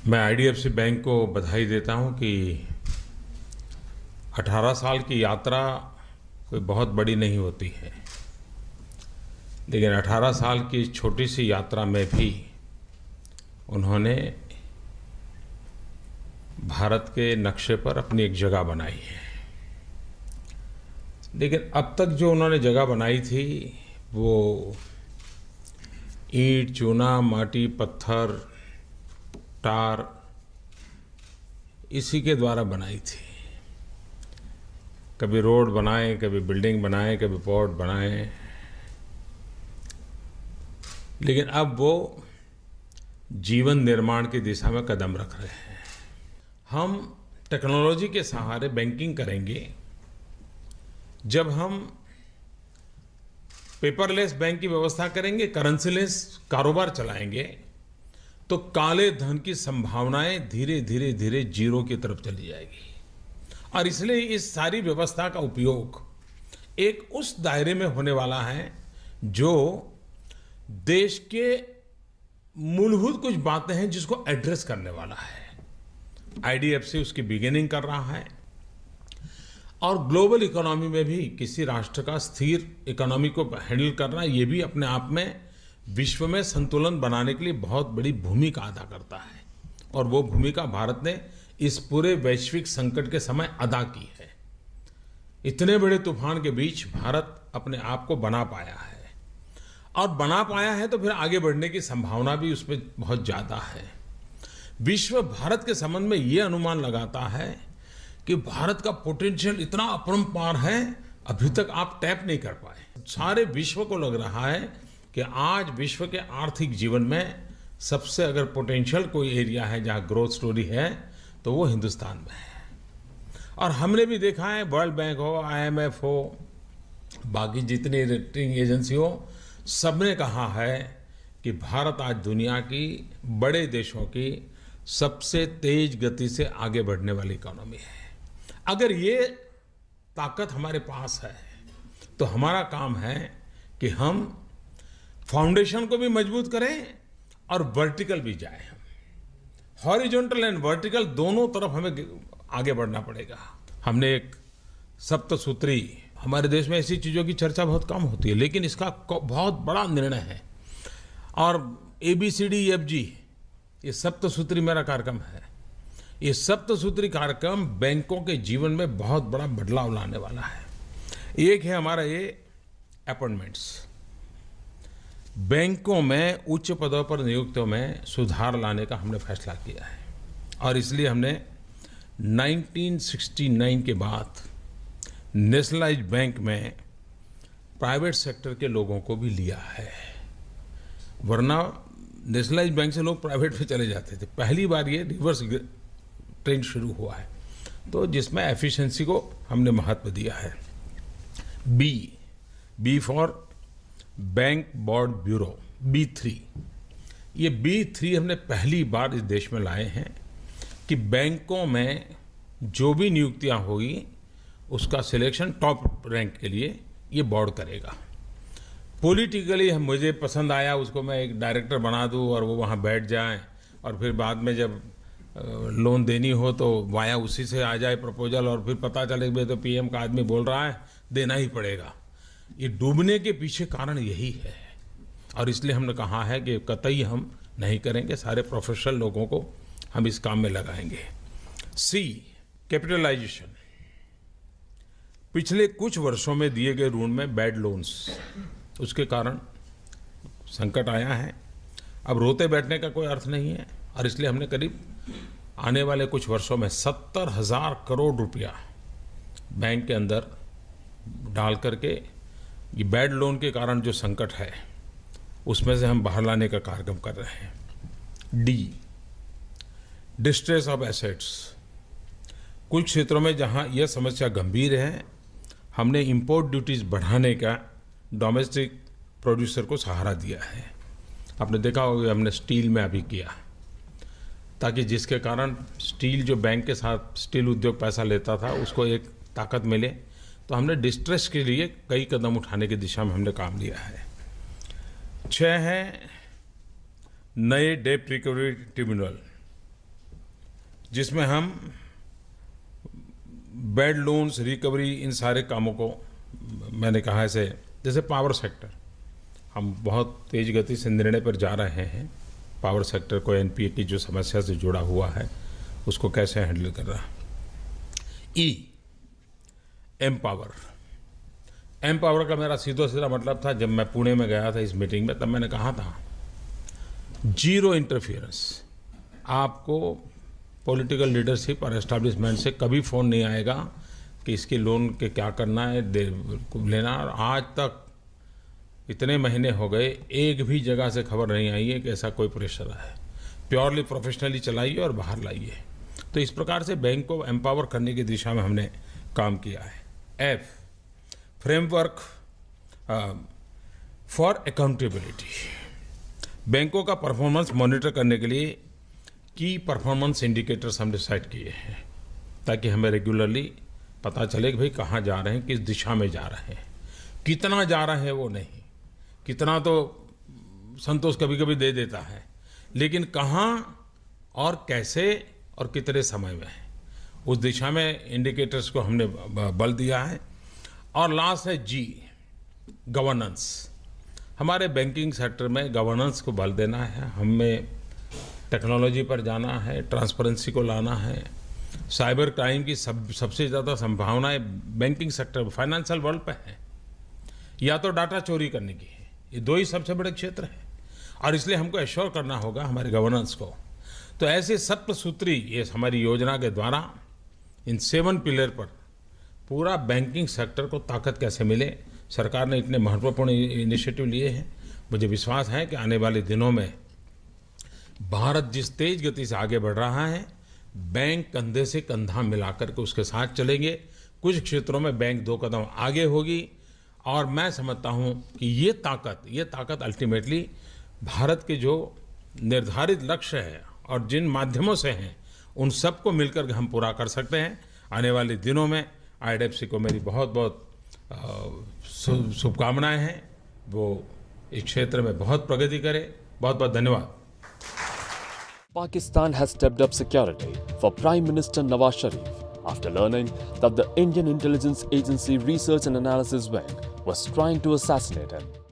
मैं IDFC bank को बधाई देता हूं कि 18 साल की यात्रा कोई बहुत बड़ी नहीं होती है, लेकिन 18 साल की इस छोटी सी यात्रा में भी उन्होंने भारत के नक्शे पर अपनी एक जगह बनाई है। लेकिन अब तक जो उन्होंने जगह बनाई थी वो ईंट, चूना, माटी, पत्थर, टार इसी के द्वारा बनाई थी। कभी रोड बनाए, कभी बिल्डिंग बनाए, कभी पोर्ट बनाए, लेकिन अब वो जीवन निर्माण की दिशा में कदम रख रहे हैं। हम टेक्नोलॉजी के सहारे बैंकिंग करेंगे। जब हम पेपरलेस बैंक की व्यवस्था करेंगे, करेंसीलेस कारोबार चलाएंगे, तो काले धन की संभावनाएं धीरे धीरे धीरे जीरो की तरफ चली जाएगी। और इसलिए इस सारी व्यवस्था का उपयोग एक उस दायरे में होने वाला है जो देश के मूलभूत कुछ बातें हैं जिसको एड्रेस करने वाला है। आईडीएफसी उसकी बिगिनिंग कर रहा है और ग्लोबल इकोनॉमी में भी किसी राष्ट्र का स्थिर इकोनॉमी को हैंडल करना, ये भी अपने आप में विश्व में संतुलन बनाने के लिए बहुत बड़ी भूमिका अदा करता है। और वो भूमिका भारत ने इस पूरे वैश्विक संकट के समय अदा की है। इतने बड़े तूफान के बीच भारत अपने आप को बना पाया है, और बना पाया है तो फिर आगे बढ़ने की संभावना भी उसमें बहुत ज्यादा है। विश्व भारत के संबंध में ये अनुमान लगाता है कि भारत का पोटेंशियल इतना अपरंपार है, अभी तक आप टैप नहीं कर पाए। सारे विश्व को लग रहा है कि आज विश्व के आर्थिक जीवन में सबसे अगर पोटेंशियल कोई एरिया है जहां ग्रोथ स्टोरी है तो वो हिंदुस्तान में है। और हमने भी देखा है, वर्ल्ड बैंक हो, आईएमएफ हो, बाकी जितनी रेटिंग एजेंसी हो, सबने कहा है कि भारत आज दुनिया की बड़े देशों की सबसे तेज गति से आगे बढ़ने वाली इकोनॉमी है। अगर ये ताकत हमारे पास है तो हमारा काम है कि हम फाउंडेशन को भी मजबूत करें और वर्टिकल भी जाए। हम हॉरिजॉन्टल एंड वर्टिकल दोनों तरफ हमें आगे बढ़ना पड़ेगा। हमने एक सप्तसूत्री, हमारे देश में ऐसी चीजों की चर्चा बहुत कम होती है, लेकिन इसका बहुत बड़ा निर्णय है। और ABCDEFG ये सप्तसूत्री मेरा कार्यक्रम है। ये सप्तसूत्री कार्यक्रम बैंकों के जीवन में बहुत बड़ा बदलाव लाने वाला है। एक है हमारा ये अपॉइंटमेंट्स, बैंकों में उच्च पदों पर नियुक्तियों में सुधार लाने का हमने फैसला किया है। और इसलिए हमने 1969 के बाद नेशनलाइज्ड बैंक में प्राइवेट सेक्टर के लोगों को भी लिया है, वरना नेशनलाइज्ड बैंक से लोग प्राइवेट में चले जाते थे। पहली बार ये रिवर्स ट्रेंड शुरू हुआ है, तो जिसमें एफिशिएंसी को हमने महत्व दिया है। B for bank board bureau, B3। ये B3 हमने पहली बार इस देश में लाए हैं कि बैंकों में जो भी नियुक्तियां होगी उसका सिलेक्शन टॉप रैंक के लिए ये बोर्ड करेगा। पॉलिटिकली मुझे पसंद आया, उसको मैं एक डायरेक्टर बना दूं और वो वहाँ बैठ जाए, और फिर बाद में जब लोन देनी हो तो वाया उसी से आ जाए प्रपोजल, और फिर पता चले भाई तो PM का आदमी बोल रहा है, देना ही पड़ेगा। ये डूबने के पीछे कारण यही है। और इसलिए हमने कहा है कि कतई हम नहीं करेंगे, सारे प्रोफेशनल लोगों को हम इस काम में लगाएंगे। C, capitalisation. पिछले कुछ वर्षों में दिए गए ऋण में बैड लोन्स, उसके कारण संकट आया है। अब रोते बैठने का कोई अर्थ नहीं है, और इसलिए हमने करीब आने वाले कुछ वर्षों में 70,000 करोड़ रुपया बैंक के अंदर डाल करके ये बैड लोन के कारण जो संकट है उसमें से हम बाहर लाने का कार्यक्रम कर रहे हैं। D, distress of assets. कुछ क्षेत्रों में जहां यह समस्या गंभीर है, हमने इंपोर्ट ड्यूटीज बढ़ाने का डोमेस्टिक प्रोड्यूसर को सहारा दिया है। आपने देखा होगा हमने स्टील में अभी किया, ताकि जिसके कारण स्टील जो बैंक के साथ स्टील उद्योग पैसा लेता था उसको एक ताकत मिले। तो हमने डिस्ट्रेस के लिए कई कदम उठाने की दिशा में हमने काम लिया है। 6 है नए डेट रिकवरी ट्रिब्यूनल। जिसमें हम बैड लोन्स रिकवरी इन सारे कामों को मैंने कहा ऐसे, जैसे पावर सेक्टर हम बहुत तेज गति से निर्णय पर जा रहे हैं। पावर सेक्टर को एनपीए की जो समस्या से जुड़ा हुआ है उसको कैसे हैंडल कर रहा है। एम्पावर का मेरा सीधा मतलब था, जब मैं पुणे में गया था इस मीटिंग में, तब मैंने कहा था जीरो इंटरफियरेंस। आपको पॉलिटिकल लीडरशिप और एस्टैब्लिशमेंट से कभी फ़ोन नहीं आएगा कि इसके लोन के क्या करना है, लेना। और आज तक इतने महीने हो गए, एक भी जगह से खबर नहीं आई है कि ऐसा कोई प्रेशर है। प्योरली प्रोफेशनली चलाइए और बाहर लाइए। तो इस प्रकार से बैंक को एम्पावर करने की दिशा में हमने काम किया है। F, framework for accountability. बैंकों का परफॉर्मेंस मॉनिटर करने के लिए की परफॉर्मेंस इंडिकेटर्स हमने सेट किए हैं, ताकि हमें रेगुलरली पता चले कि भाई कहाँ जा रहे हैं, किस दिशा में जा रहे हैं। कितना जा रहे हैं वो नहीं, कितना तो संतोष कभी कभी दे देता है, लेकिन कहाँ और कैसे और कितने समय में है, उस दिशा में इंडिकेटर्स को हमने बल दिया है। और लास्ट है जी, गवर्नेंस। हमारे बैंकिंग सेक्टर में गवर्नेंस को बल देना है। हमें टेक्नोलॉजी पर जाना है, ट्रांसपेरेंसी को लाना है। साइबर क्राइम की सबसे ज़्यादा संभावनाएं बैंकिंग सेक्टर, फाइनेंशियल वर्ल्ड पे है, या तो डाटा चोरी करने की है। ये दो ही सबसे बड़े क्षेत्र हैं, और इसलिए हमको एश्योर करना होगा हमारे गवर्नेंस को। तो ऐसे सप्तसूत्री, ये हमारी योजना के द्वारा इन 7 पिलर पर पूरा बैंकिंग सेक्टर को ताकत कैसे मिले, सरकार ने इतने महत्वपूर्ण इनिशिएटिव लिए हैं। मुझे विश्वास है कि आने वाले दिनों में भारत जिस तेज गति से आगे बढ़ रहा है, बैंक कंधे से कंधा मिलाकर के उसके साथ चलेंगे। कुछ क्षेत्रों में बैंक 2 कदम आगे होगी, और मैं समझता हूं कि ये ताकत अल्टीमेटली भारत के जो निर्धारित लक्ष्य है और जिन माध्यमों से हैं, उन सबको मिलकर हम पूरा कर सकते हैं। आने वाले दिनों में IDFC को मेरी बहुत बहुत शुभकामनाएं हैं। वो इस क्षेत्र में बहुत प्रगति करे। बहुत बहुत धन्यवाद। Pakistan has stepped up security for Prime Minister Nawaz Sharif after learning that the Indian Intelligence Agency Research and Analysis Wing was trying to assassinate him.